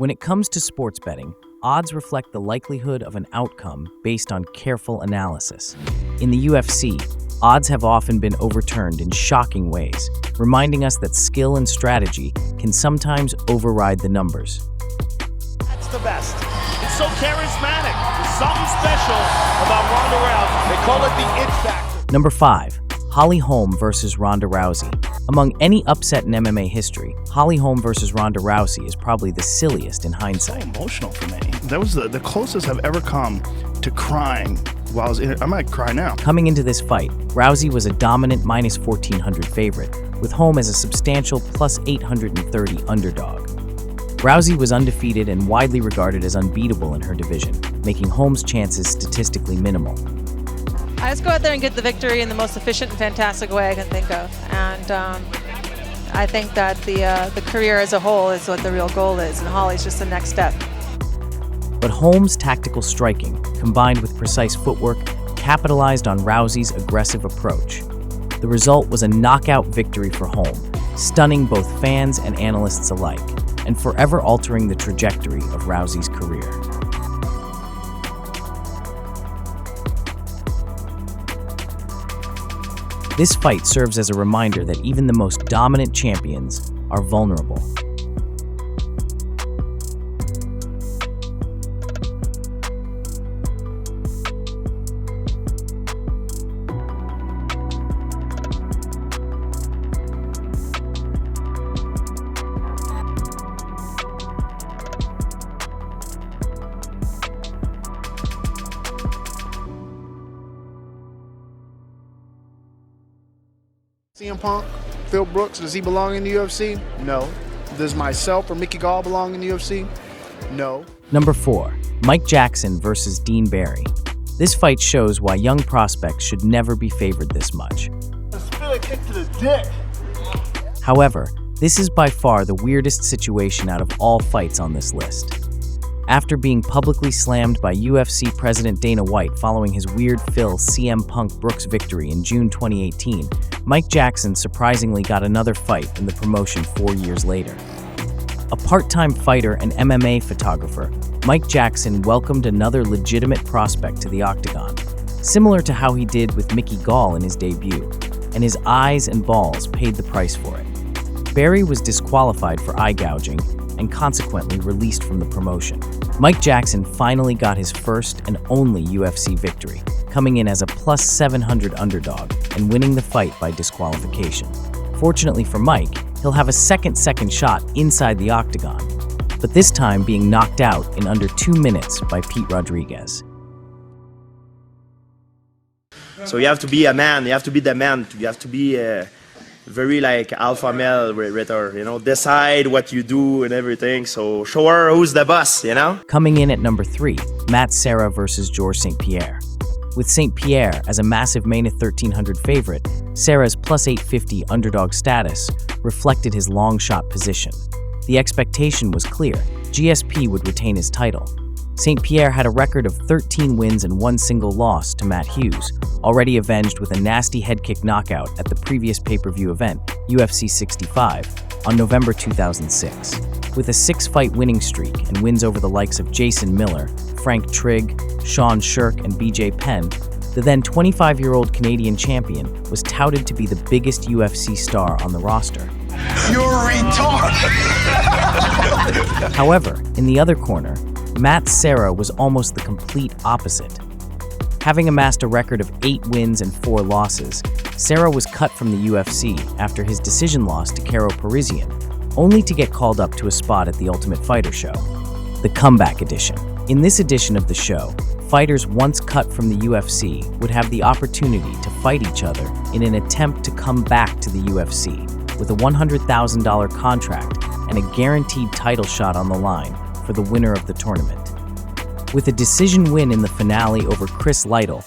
When it comes to sports betting, odds reflect the likelihood of an outcome based on careful analysis. In the UFC, odds have often been overturned in shocking ways, reminding us that skill and strategy can sometimes override the numbers. That's the best. It's so charismatic. There's something special about Ronda Rousey. They call it the it factor. Number 5. Holm versus Ronda Rousey. Among any upset in MMA history, Holm versus Ronda Rousey is probably the silliest in hindsight. So emotional for me. That was the closest I've ever come to crying while I was in it. I might cry now. Coming into this fight, Rousey was a dominant minus 1,400 favorite, with Holm as a substantial plus 830 underdog. Rousey was undefeated and widely regarded as unbeatable in her division, making Holm's chances statistically minimal. I just go out there and get the victory in the most efficient and fantastic way I can think of. And I think that the career as a whole is what the real goal is, and Holly's just the next step. But Holm's tactical striking, combined with precise footwork, capitalized on Rousey's aggressive approach. The result was a knockout victory for Holm, stunning both fans and analysts alike, and forever altering the trajectory of Rousey's career. This fight serves as a reminder that even the most dominant champions are vulnerable. CM Punk, Phil Brooks, does he belong in the UFC? No. Does myself or Mickey Gall belong in the UFC? No. Number 4. Mike Jackson versus Dean Barry. This fight shows why young prospects should never be favored this much. Spill a kick to the dick. However, this is by far the weirdest situation out of all fights on this list. After being publicly slammed by UFC President Dana White following his weird Phil CM Punk Brooks victory in June 2018, Mike Jackson surprisingly got another fight in the promotion 4 years later. A part-time fighter and MMA photographer, Mike Jackson welcomed another legitimate prospect to the octagon, similar to how he did with Mickey Gall in his debut, and his eyes and balls paid the price for it. Barry was disqualified for eye gouging and consequently released from the promotion. Mike Jackson finally got his first and only UFC victory, coming in as a plus 700 underdog and winning the fight by disqualification. Fortunately for Mike, he'll have a second shot inside the octagon, but this time being knocked out in under 2 minutes by Pete Rodriguez. So you have to be a man, you have to be the man, you have to be very like alpha male with her, you know, decide what you do and everything. So show her who's the boss, you know? Coming in at number 3, Serra versus Georges St. Pierre. With St. Pierre as a massive main 1,300 favorite, Serra's plus 850 underdog status reflected his long shot position. The expectation was clear: GSP would retain his title. St. Pierre had a record of 13 wins and 1 single loss to Matt Hughes, already avenged with a nasty head kick knockout at the previous pay-per-view event, UFC 65, on November 2006. With a 6-fight winning streak and wins over the likes of Jason Miller, Frank Trigg, Sean Shirk, and BJ Penn, the then 25-year-old Canadian champion was touted to be the biggest UFC star on the roster. You're retarded. However, in the other corner, Serra was almost the complete opposite. Having amassed a record of 8 wins and 4 losses, Serra was cut from the UFC after his decision loss to Karo Parisian, only to get called up to a spot at the Ultimate Fighter show, the Comeback Edition. In this edition of the show, fighters once cut from the UFC would have the opportunity to fight each other in an attempt to come back to the UFC, with a $100,000 contract and a guaranteed title shot on the line for the winner of the tournament. With a decision win in the finale over Chris Lytle,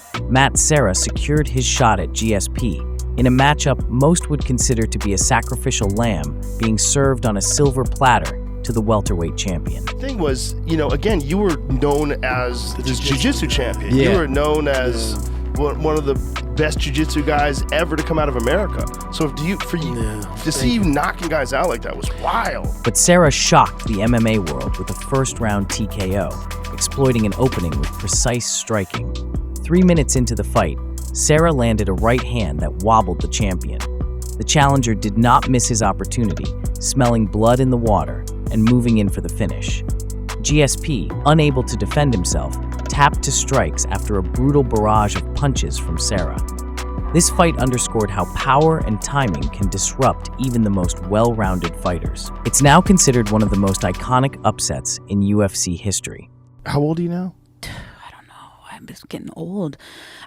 Serra secured his shot at GSP in a matchup most would consider to be a sacrificial lamb being served on a silver platter to the welterweight champion. The thing was, you know, again, you were known as the jiu-jitsu champion. Yeah. You were known as one of the best jiu-jitsu guys ever to come out of America. So to see you knocking guys out like that was wild. But Serra shocked the MMA world with a first-round TKO, exploiting an opening with precise striking. 3 minutes into the fight, Serra landed a right hand that wobbled the champion. The challenger did not miss his opportunity, smelling blood in the water and moving in for the finish. GSP, unable to defend himself, tapped to strikes after a brutal barrage of punches from Serra. This fight underscored how power and timing can disrupt even the most well-rounded fighters. It's now considered one of the most iconic upsets in UFC history. How old are you now? I don't know. I'm just getting old.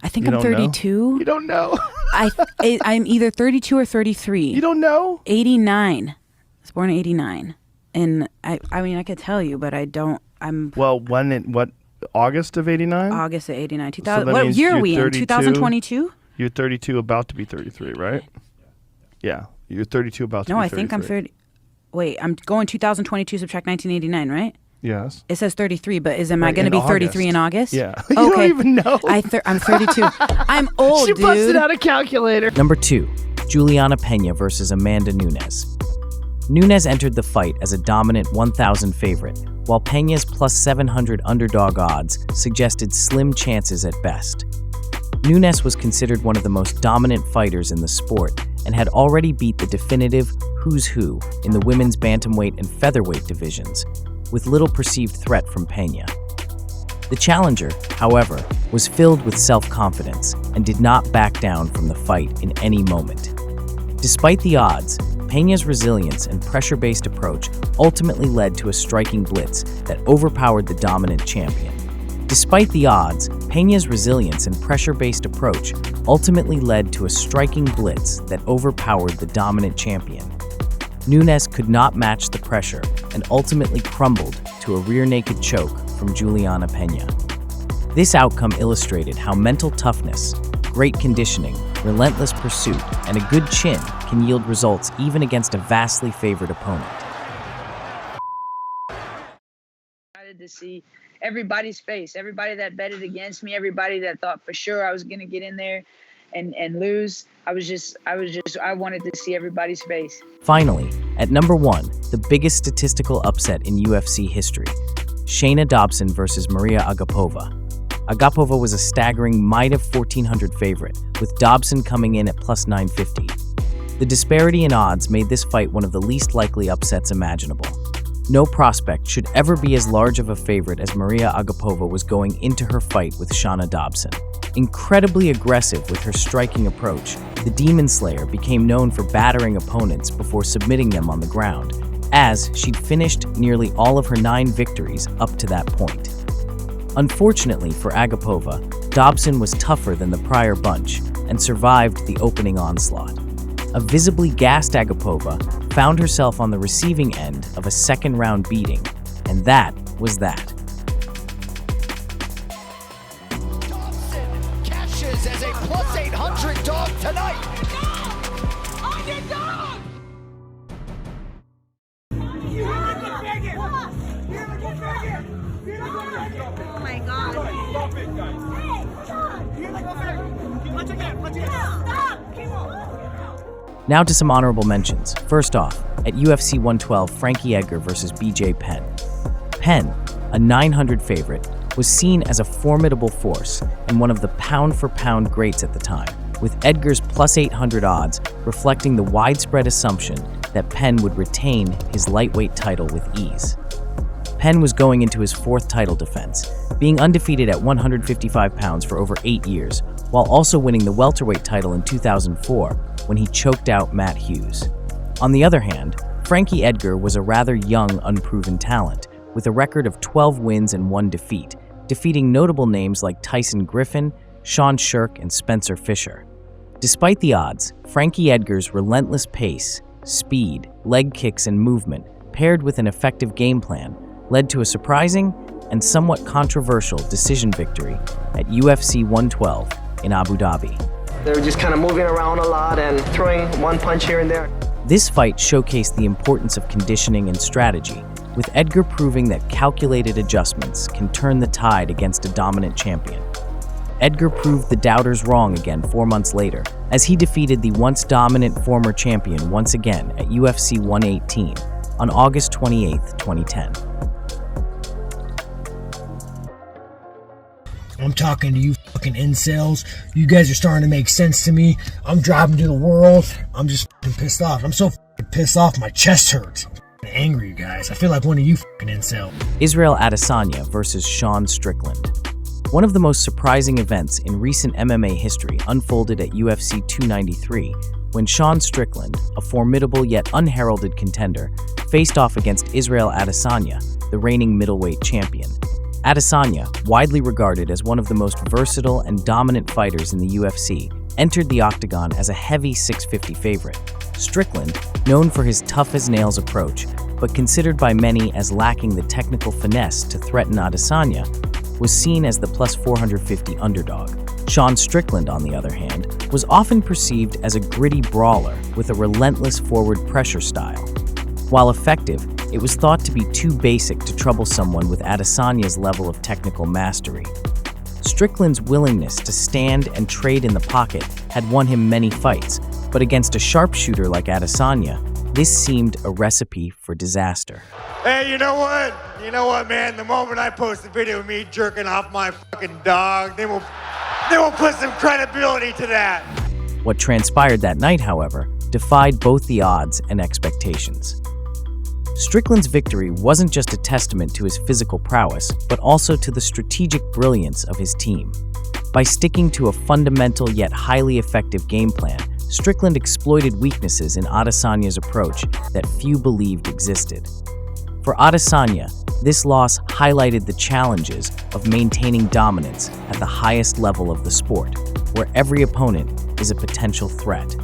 I think I'm 32. You don't know? I'm either 32 or 33. You don't know? 89. I was born in 89. And I mean, I could tell you, but I don't. Well, what, August of 89? August of 89. 2000. So that What means year are you're we in? 32? 2022? You're 32, about to be 33, right? Yeah. You're 32, about to be 33. No, I think I'm 30. Wait, I'm going 2022, subtract 1989, right? Yes. It says 33, but am I going to be 33 in August? Yeah. You don't even know. I'm 32. I'm old, She dude. busted out a calculator. Number 2, Julianna Peña versus Amanda Nunes. Nunes entered the fight as a dominant 1,000 favorite, while Peña's plus 700 underdog odds suggested slim chances at best. Nunes was considered one of the most dominant fighters in the sport and had already beat the definitive who's who in the women's bantamweight and featherweight divisions, with little perceived threat from Peña. The challenger, however, was filled with self-confidence and did not back down from the fight in any moment. Despite the odds, Peña's resilience and pressure-based approach ultimately led to a striking blitz that overpowered the dominant champion. Despite the odds, Peña's resilience and pressure-based approach ultimately led to a striking blitz that overpowered the dominant champion. Nunes could not match the pressure and ultimately crumbled to a rear-naked choke from Julianna Peña. This outcome illustrated how mental toughness, great conditioning, relentless pursuit, and a good chin can yield results even against a vastly favored opponent. Excited to see everybody's face, everybody that betted against me, everybody that thought for sure I was going to get in there and lose. I wanted to see everybody's face. Finally, at number 1, the biggest statistical upset in UFC history, Shana Dobson versus Maryia Agapova. Agapova was a staggering -1,400 favorite, with Dobson coming in at plus 950. The disparity in odds made this fight one of the least likely upsets imaginable. No prospect should ever be as large of a favorite as Maryia Agapova was going into her fight with Shana Dobson. Incredibly aggressive with her striking approach, the Demon Slayer became known for battering opponents before submitting them on the ground, as she'd finished nearly all of her 9 victories up to that point. Unfortunately for Agapova, Dobson was tougher than the prior bunch and survived the opening onslaught. A visibly gassed Agapova found herself on the receiving end of a second-round beating, and that was that. Dobson cashes as a plus 800 dog tonight. Oh my God. Now to some honorable mentions. First off, at UFC 112, Frankie Edgar versus BJ Penn. Penn, a 900 favorite, was seen as a formidable force and one of the pound-for-pound greats at the time, with Edgar's plus 800 odds reflecting the widespread assumption that Penn would retain his lightweight title with ease. Penn was going into his 4th title defense, being undefeated at 155 pounds for over 8 years, while also winning the welterweight title in 2004 when he choked out Matt Hughes. On the other hand, Frankie Edgar was a rather young, unproven talent, with a record of 12 wins and 1 defeat, defeating notable names like Tyson Griffin, Sean Shirk, and Spencer Fisher. Despite the odds, Frankie Edgar's relentless pace, speed, leg kicks, and movement, paired with an effective game plan, led to a surprising and somewhat controversial decision victory at UFC 112 in Abu Dhabi. They were just kind of moving around a lot and throwing one punch here and there. This fight showcased the importance of conditioning and strategy, with Edgar proving that calculated adjustments can turn the tide against a dominant champion. Edgar proved the doubters wrong again 4 months later, as he defeated the once dominant former champion once again at UFC 118 on August 28, 2010. I'm talking to you fucking incels. You guys are starting to make sense to me. I'm driving to the world. I'm just fucking pissed off. I'm so fucking pissed off, my chest hurts. I'm angry, you guys. I feel like one of you fucking incels. Israel Adesanya versus Strickland. One of the most surprising events in recent MMA history unfolded at UFC 293 when Strickland, a formidable yet unheralded contender, faced off against Israel Adesanya, the reigning middleweight champion. Adesanya, widely regarded as one of the most versatile and dominant fighters in the UFC, entered the octagon as a heavy 650 favorite. Strickland, known for his tough-as-nails approach, but considered by many as lacking the technical finesse to threaten Adesanya, was seen as the plus 450 underdog. Strickland, on the other hand, was often perceived as a gritty brawler with a relentless forward pressure style. While effective, it was thought to be too basic to trouble someone with Adesanya's level of technical mastery. Strickland's willingness to stand and trade in the pocket had won him many fights, but against a sharpshooter like Adesanya, this seemed a recipe for disaster. Hey, you know what? You know what, man? The moment I post a video of me jerking off my fucking dog, they will put some credibility to that. What transpired that night, however, defied both the odds and expectations. Strickland's victory wasn't just a testament to his physical prowess, but also to the strategic brilliance of his team. By sticking to a fundamental yet highly effective game plan, Strickland exploited weaknesses in Adesanya's approach that few believed existed. For Adesanya, this loss highlighted the challenges of maintaining dominance at the highest level of the sport, where every opponent is a potential threat.